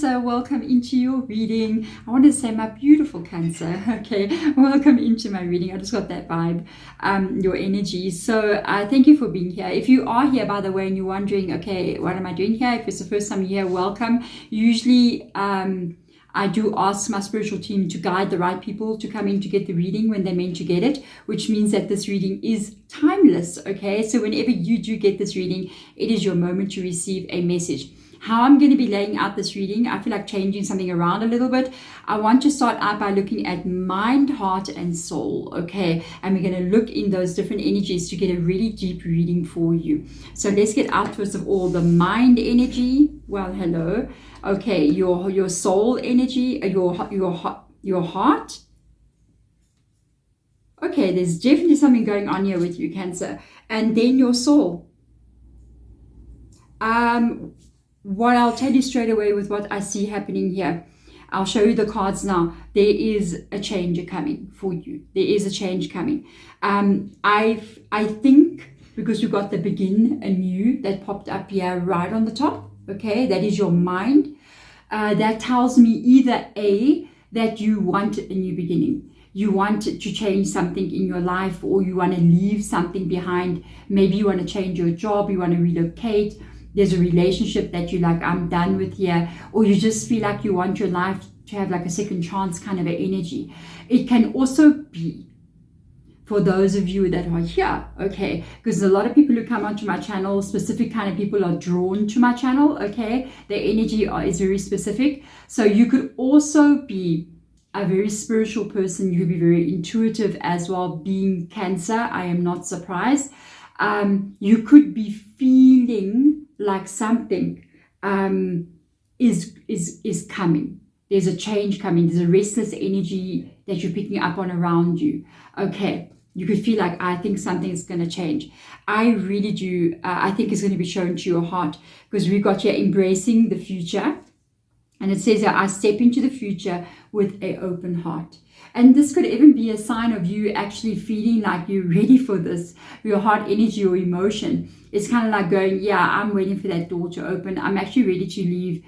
Cancer, welcome into your reading. I want to say my beautiful Cancer, okay, welcome into my reading. I just got that vibe, your energy. So thank you for being here. If you are here, by the way, and you're wondering, okay, what am I doing here? If it's the first time you're here, welcome. Usually I do ask my spiritual team to guide the right people to come in to get the reading when they're meant to get it, which means that this reading is timeless, okay? So whenever you do get this reading, it is your moment to receive a message. How I'm going to be laying out this reading, I feel like changing something around a little bit. I want to start out by looking at mind, heart, and soul, okay? And we're going to look in those different energies to get a really deep reading for you. So let's get out first of all the mind energy. Well, hello. Okay, your soul energy, your heart. Okay, there's definitely something going on here with you, Cancer. And then your soul. What I'll tell you straight away with what I see happening here, I'll show you the cards now. There is a change coming for you. There is a change coming. I think because you got the begin anew that popped up here right on the top, okay, that is your mind. That tells me either A, that you want a new beginning. You want to change something in your life, or you want to leave something behind. Maybe you want to change your job, you want to relocate. There's a relationship that you're like, I'm done with here, or you just feel like you want your life to have like a second chance kind of an energy. It can also be for those of you that are here, okay, because a lot of people who come onto my channel, specific kind of people are drawn to my channel, okay, their energy is very specific. So you could also be a very spiritual person. You could be very intuitive as well, being Cancer. I am not surprised. You could be feeling like something is coming. There's a change coming. There's a restless energy that you're picking up on around you. Okay, you could feel like, I think something is going to change. I really do. I think it's going to be shown to your heart, because we got here embracing the future. And it says that I step into the future with an open heart. And this could even be a sign of you actually feeling like you're ready for this. Your heart energy or emotion. It's kind of like going, yeah, I'm waiting for that door to open. I'm actually ready to leave.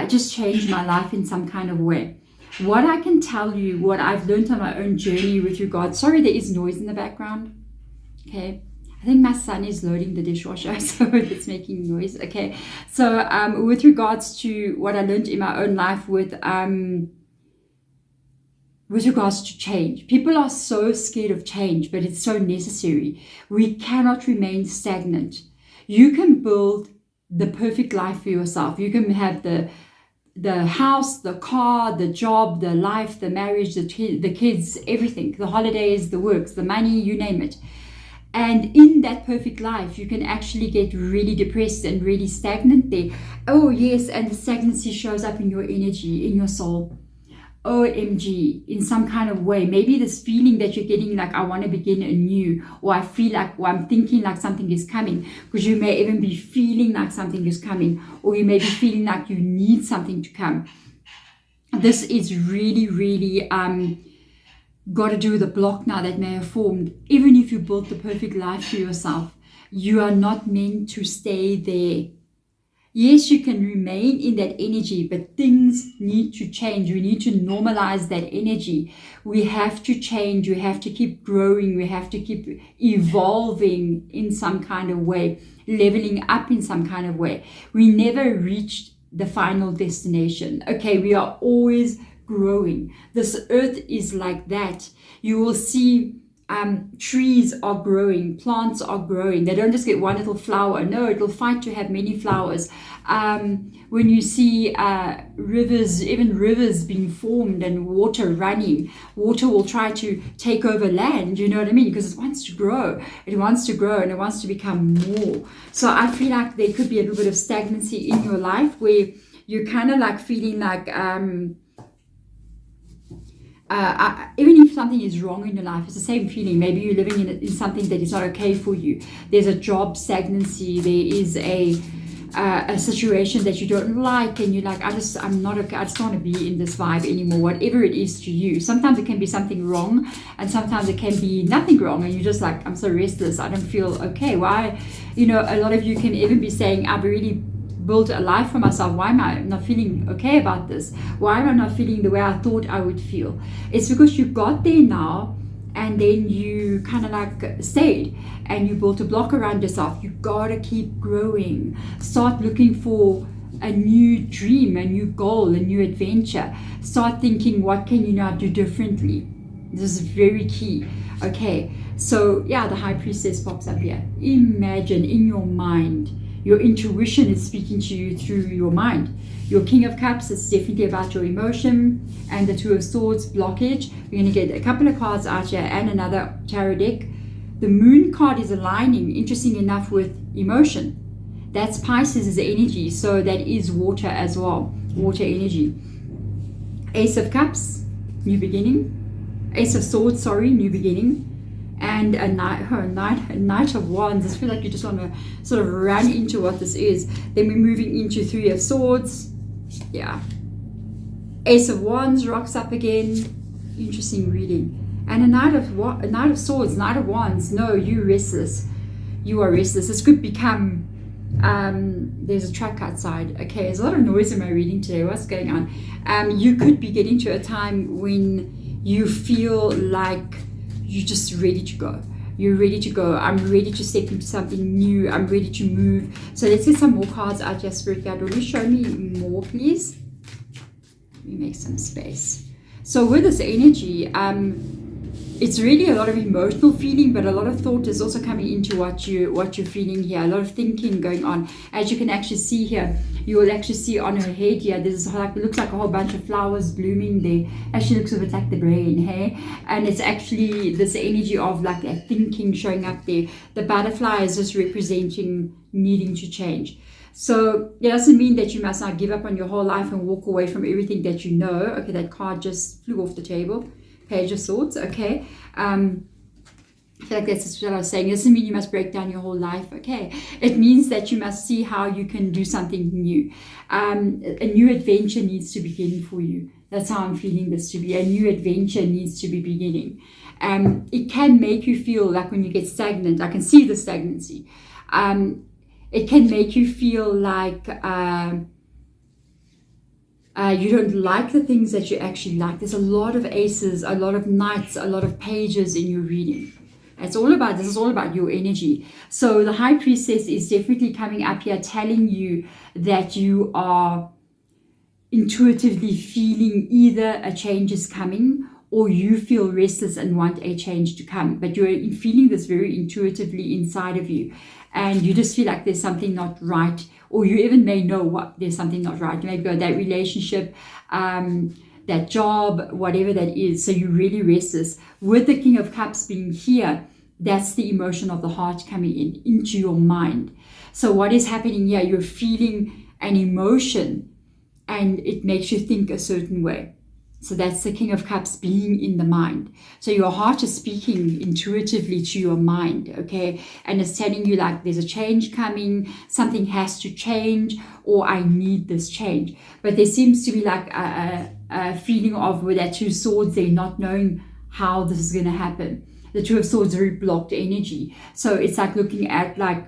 Just change my life in some kind of way. What I can tell you, what I've learned on my own journey with regards, sorry, there is noise in the background. Okay. I think my son is loading the dishwasher, so it's making noise. Okay. So with regards to what I learned in my own life with regards to change. People are so scared of change, but it's so necessary. We cannot remain stagnant. You can build the perfect life for yourself. You can have the house, the car, the job, the life, the marriage, the kids, everything, the holidays, the works, the money, you name it. And in that perfect life, you can actually get really depressed and really stagnant there. Oh yes, and the stagnancy shows up in your energy, in your soul. OMG, in some kind of way. Maybe this feeling that you're getting like, I want to begin anew, or I feel like, or I'm thinking like something is coming, because you may even be feeling like something is coming, or you may be feeling like you need something to come. This is really, really got to do with the block now that may have formed. Even if you built the perfect life for yourself, you are not meant to stay there. Yes, you can remain in that energy, but things need to change. We need to normalize that energy. We have to change. We have to keep growing. We have to keep evolving in some kind of way, leveling up in some kind of way. We never reached the final destination. Okay, we are always growing. This earth is like that. You will see trees are growing, plants are growing. They don't just get one little flower. No, it'll fight to have many flowers. When you see rivers, even rivers being formed and water running, water will try to take over land, you know what I mean? Because it wants to grow. It wants to grow and it wants to become more. So I feel like there could be a little bit of stagnancy in your life where you're kind of like feeling like even if something is wrong in your life, it's the same feeling. Maybe you're living in something that is not okay for you. There's a job stagnancy. There is a situation that you don't like, and you're like, I'm not okay. I just don't want to be in this vibe anymore. Whatever it is to you. Sometimes it can be something wrong, and sometimes it can be nothing wrong, and you're just like, I'm so restless. I don't feel okay. Why? You know, a lot of you can even be saying, I've really built a life for myself. Why am I not feeling okay about this? Why am I not feeling the way I thought I would feel? It's because you got there now, and then you kind of like stayed and you built a block around yourself. You gotta keep growing. Start looking for a new dream, a new goal, a new adventure. Start thinking, what can you now do differently? This is very key. Okay, so yeah, the High Priestess pops up here. Imagine in your mind, your intuition is speaking to you through your mind. Your King of Cups is definitely about your emotion, and the Two of Swords, blockage. We're going to get a couple of cards out here and another tarot deck. The Moon card is aligning, interesting enough, with emotion. That's Pisces' energy, so that is water as well, water energy. Ace of Cups, new beginning. Ace of Swords, sorry, new beginning. And a Knight of Wands. I feel like you just want to sort of run into what this is. Then we're moving into Three of Swords. Yeah. Ace of Wands rocks up again. Interesting reading. And a Knight of Swords, Knight of Wands. No, you're restless. You are restless. This could become... there's a truck outside. Okay, there's a lot of noise in my reading today. What's going on? You could be getting to a time when you feel like you're just ready to go. You're ready to go. I'm ready to step into something new. I'm ready to move. So let's get some more cards out here, Spirit Guide. Will you show me more, please? Let me make some space. So with this energy, it's really a lot of emotional feeling, but a lot of thought is also coming into what you're feeling here. A lot of thinking going on. As you can actually see here, you will actually see on her head here, there's like, it looks like a whole bunch of flowers blooming there. Actually looks a bit like the brain, hey? And it's actually this energy of like that thinking showing up there. The butterfly is just representing needing to change. So it doesn't mean that you must now give up on your whole life and walk away from everything that you know. Okay, that card just flew off the table. Page of Swords, okay. I feel like that's just what I was saying. It doesn't mean you must break down your whole life, okay. It means that you must see how you can do something new. A new adventure needs to begin for you. That's how I'm feeling this to be. A new adventure needs to be beginning. It can make you feel like when you get stagnant, I can see the stagnancy. It can make you feel like... you don't like the things that you actually like. There's a lot of aces, a lot of knights, a lot of pages in your reading. This is all about your energy. So the High Priestess is definitely coming up here telling you that you are intuitively feeling either a change is coming or you feel restless and want a change to come. But you're feeling this very intuitively inside of you. And you just feel like there's something not right, or you even may know what there's something not right. You may go that relationship, that job, whatever that is. So you're really restless. With the King of Cups being here, that's the emotion of the heart coming into your mind. So what is happening here? You're feeling an emotion and it makes you think a certain way. So that's the King of Cups being in the mind. So your heart is speaking intuitively to your mind, okay? And it's telling you like there's a change coming, something has to change, or I need this change. But there seems to be like a feeling of with that Two Swords, they're not knowing how this is going to happen. The Two of Swords, very blocked energy. So it's like looking at like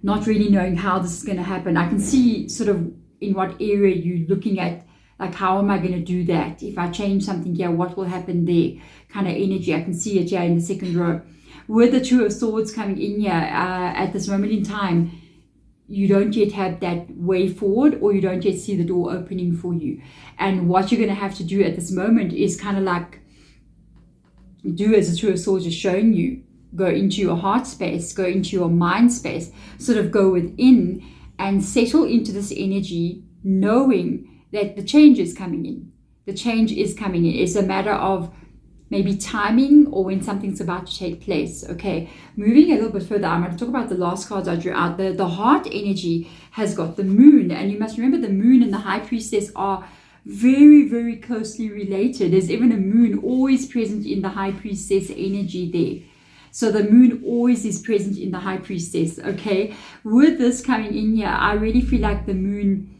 not really knowing how this is going to happen. I can see sort of in what area you're looking at. Like, how am I going to do that? If I change something here, what will happen there? Kind of energy. I can see it here in the second row. With the Two of Swords coming in here, at this moment in time, you don't yet have that way forward, or you don't yet see the door opening for you. And what you're going to have to do at this moment is kind of like do as the Two of Swords is showing you. Go into your heart space, go into your mind space, sort of go within and settle into this energy, knowing that the change is coming in. The change is coming in. It's a matter of maybe timing or when something's about to take place. Okay, moving a little bit further, I'm going to talk about the last cards I drew out. The heart energy has got the moon. And you must remember the moon and the High Priestess are very, very closely related. There's even a moon always present in the High Priestess energy there. So the moon always is present in the High Priestess, okay? With this coming in here, I really feel like the moon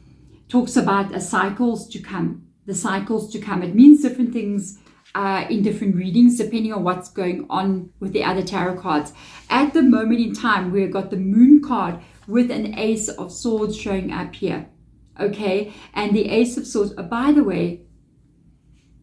talks about cycles to come, the cycles to come. It means different things in different readings, depending on what's going on with the other tarot cards. At the moment in time, we've got the moon card, with an Ace of Swords showing up here. Okay, and the Ace of Swords, by the way,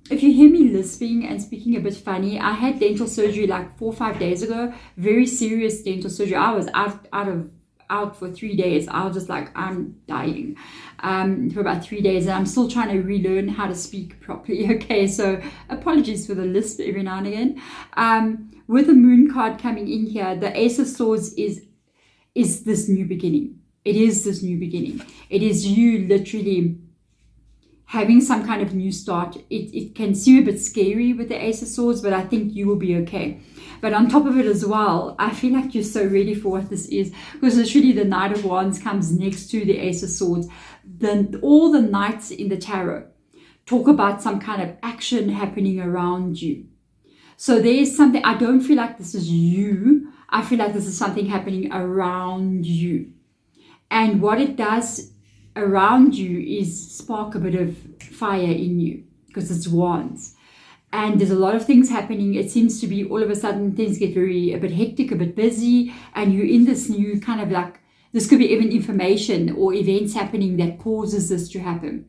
if you hear me lisping and speaking a bit funny, I had dental surgery like 4 or 5 days ago. Very serious dental surgery. I was out for 3 days. I was just like, I'm dying for about 3 days, and I'm still trying to relearn how to speak properly. Okay, so apologies for the lisp every now and again. With the Moon card coming in here, the Ace of Swords is this new beginning. It is this new beginning. It is you literally having some kind of new start. It can seem a bit scary with the Ace of Swords, but I think you will be okay. But on top of it as well, I feel like you're so ready for what this is, because literally the Knight of Wands comes next to the Ace of Swords. Then all the knights in the tarot talk about some kind of action happening around you. So there is something, I don't feel like this is you. I feel like this is something happening around you. And what it does around you is spark a bit of fire in you, because it's wands. And there's a lot of things happening. It seems to be all of a sudden things get a bit hectic, a bit busy, and you're in this new kind of like, this could be even information or events happening that causes this to happen.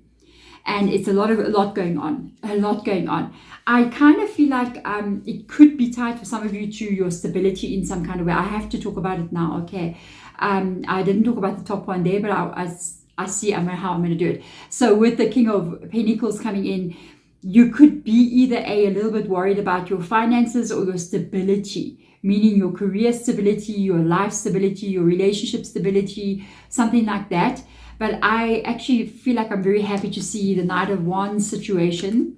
And it's a lot going on. I kind of feel like it could be tied for some of you to your stability in some kind of way. I have to talk about it now, okay? I didn't talk about the top one there, but I see how I'm going to do it. So with the King of Pentacles coming in, you could be either a little bit worried about your finances or your stability, meaning your career stability, your life stability, your relationship stability, something like that. But I actually feel like I'm very happy to see the Knight of Wands situation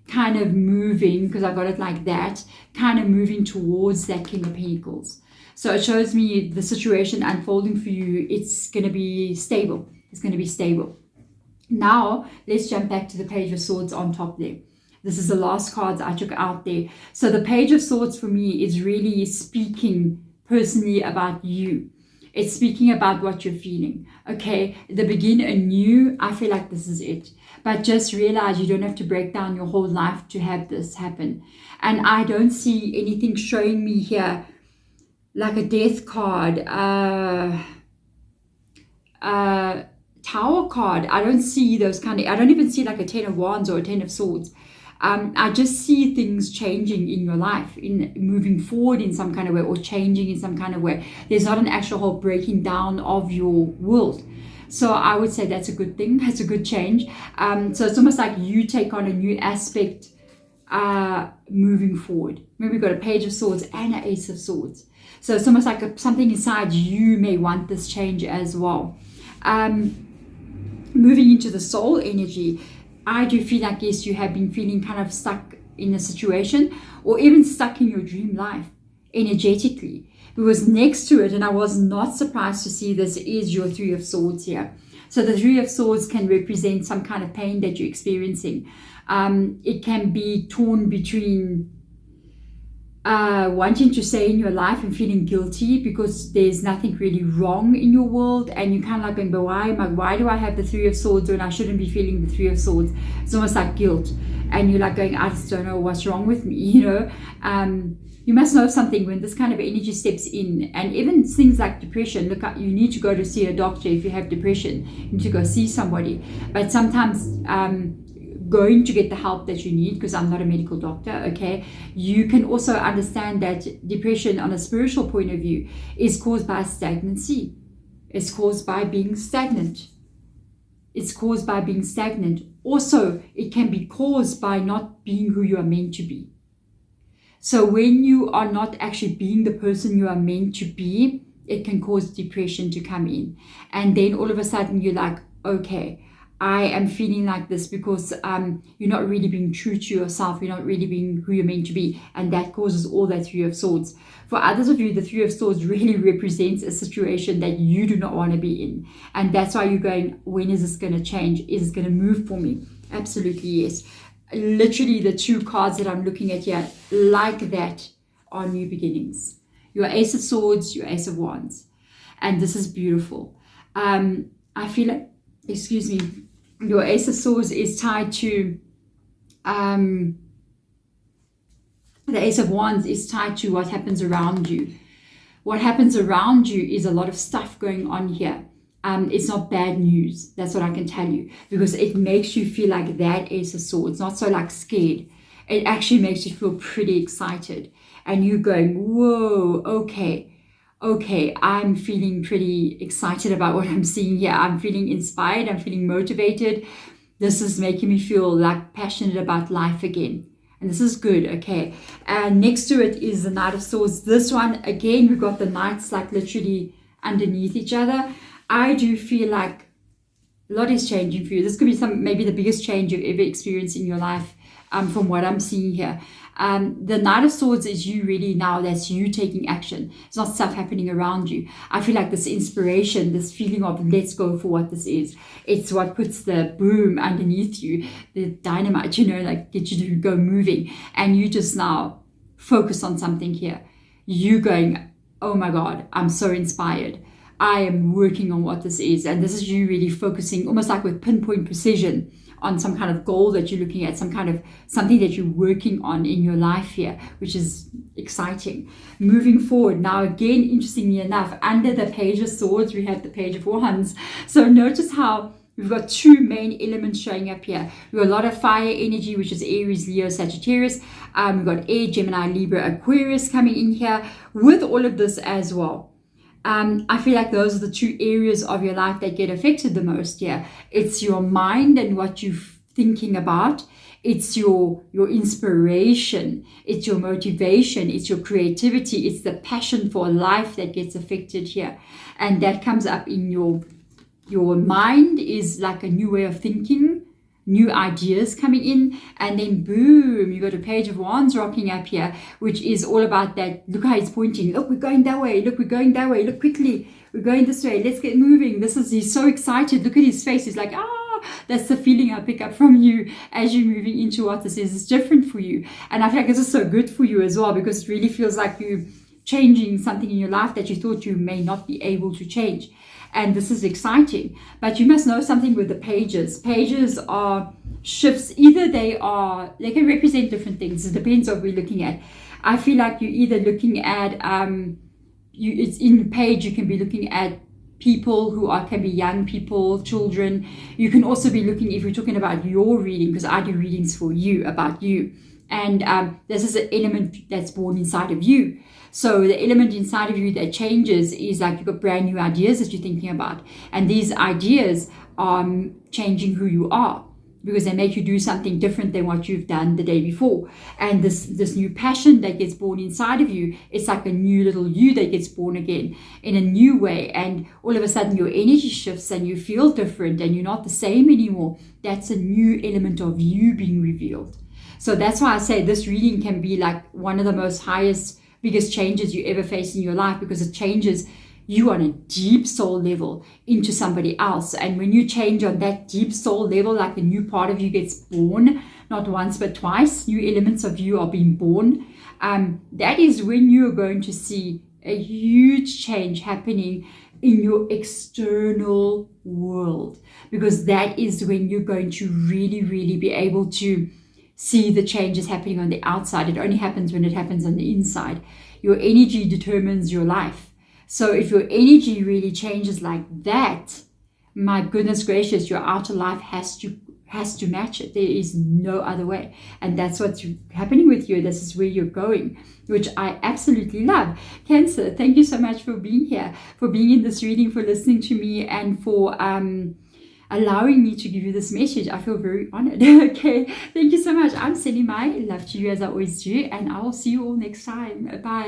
kind of moving, because I got it like that, kind of moving towards that King of Pentacles. So it shows me the situation unfolding for you. It's going to be stable. It's going to be stable. Now, let's jump back to the Page of Swords on top there. This is the last cards I took out there. So the Page of Swords for me is really speaking personally about you. It's speaking about what you're feeling. Okay, the begin anew, I feel like this is it. But just realize you don't have to break down your whole life to have this happen. And I don't see anything showing me here like a death card, Tower card. I don't see those kind of, I don't even see like a 10 of Wands or a 10 of Swords. I just see things changing in your life, in moving forward in some kind of way, or changing in some kind of way. There's not an actual whole breaking down of your world. So I would say that's a good thing. That's a good change. So it's almost like you take on a new aspect moving forward. Maybe we've got a Page of Swords and an Ace of Swords. So it's almost like something inside you may want this change as well. Moving into the soul energy, I do feel like, yes, you have been feeling kind of stuck in a situation, or even stuck in your dream life energetically. Because next to it, and I was not surprised to see this, is your Three of Swords here. So the Three of Swords can represent some kind of pain that you're experiencing. It can be torn between wanting to stay in your life and feeling guilty because there's nothing really wrong in your world, and you're kind of like going, but why do I have the Three of Swords when I shouldn't be feeling the Three of Swords? It's almost like guilt, and you're like going, I just don't know what's wrong with me, you know. You must know something when this kind of energy steps in. And even things like depression, look, you need to go to see a doctor. If you have depression, you need to go see somebody. But sometimes going to get the help that you need, because I'm not a medical doctor, okay, you can also understand that depression on a spiritual point of view is caused by stagnancy. It's caused by being stagnant. It's caused by being stagnant. Also, it can be caused by not being who you are meant to be. So when you are not actually being the person you are meant to be, it can cause depression to come in. And then all of a sudden you're like, okay, I am feeling like this because you're not really being true to yourself. You're not really being who you're meant to be. And that causes all that Three of Swords. For others of you, the Three of Swords really represents a situation that you do not want to be in. And that's why you're going, when is this going to change? Is it going to move for me? Absolutely, yes. Literally the two cards that I'm looking at here, like that, are new beginnings. Your Ace of Swords, your Ace of Wands. And this is beautiful. I feel like, excuse me, your Ace of Swords is tied to, the Ace of Wands is tied to what happens around you. what happens around you is a lot of stuff going on here. It's not bad news. That's what I can tell you, because it makes you feel like that Ace of Swords, not so like scared. It actually makes you feel pretty excited, and you going, whoa, okay, I'm feeling pretty excited about what I'm seeing here. I'm feeling inspired. I'm feeling motivated. This is making me feel like passionate about life again. And this is good, okay. And next to it is the Knight of Swords. This one, again, we've got the knights like literally underneath each other. I do feel like a lot is changing for you. This could be maybe the biggest change you've ever experienced in your life, from what I'm seeing here. The Knight of Swords is you really now, that's you taking action. It's not stuff happening around you. I feel like this inspiration, this feeling of let's go for what this is. It's what puts the boom underneath you, the dynamite, like get you to go moving. And you just now focus on something here. You going, oh my God, I'm so inspired. I am working on what this is. And this is you really focusing almost like with pinpoint precision on some kind of goal that you're looking at, something that you're working on in your life here, which is exciting. Moving forward, now again, interestingly enough, under the Page of Swords, we have the Page of Wands. So notice how we've got two main elements showing up here. We've got a lot of fire energy, which is Aries, Leo, Sagittarius. We've got Air, Gemini, Libra, Aquarius coming in here with all of this as well. I feel like those are the two areas of your life that get affected the most. Yeah, it's your mind and what you're thinking about. It's your inspiration. It's your motivation. It's your creativity. It's the passion for life that gets affected here, and that comes up in your mind is like a new way of thinking, new ideas coming in, and then boom, you got a Page of Wands rocking up here, which is all about that. Look how he's pointing. Look, we're going that way. Look, we're going that way. Look quickly, we're going this way. Let's get moving. He's so excited. Look at his face. He's like, that's the feeling I pick up from you as you're moving into what this is. It's different for you, and I feel like this is so good for you as well, because it really feels like you're changing something in your life that you thought you may not be able to change. And this is exciting. But you must know something with the pages. Pages are shifts. Either they can represent different things. It depends on what we're looking at. I feel like you're either looking at, it's in the page, you can be looking at people who can be young people, children. You can also be looking, if we're talking about your reading, because I do readings for you, about you. And this is an element that's born inside of you. So the element inside of you that changes is like you've got brand new ideas that you're thinking about. And these ideas are changing who you are, because they make you do something different than what you've done the day before. And this new passion that gets born inside of you, it's like a new little you that gets born again in a new way. And all of a sudden your energy shifts and you feel different and you're not the same anymore. That's a new element of you being revealed. So that's why I say this reading can be like one of the biggest changes you ever face in your life, because it changes you on a deep soul level into somebody else. And when you change on that deep soul level, like a new part of you gets born, not once but twice, new elements of you are being born. That is when you're going to see a huge change happening in your external world, because that is when you're going to really, really be able to see the changes happening on the outside. It only happens when it happens on the inside. Your energy determines your life. So if your energy really changes like that, my goodness gracious, your outer life has to match it. There is no other way. And that's what's happening with you. This is where you're going, which I absolutely love. Cancer, thank you so much for being here, for being in this reading, for listening to me, and for allowing me to give you this message. I feel very honored. Okay, thank you so much. I'm sending my love to you as I always do, and I will see you all next time. Bye.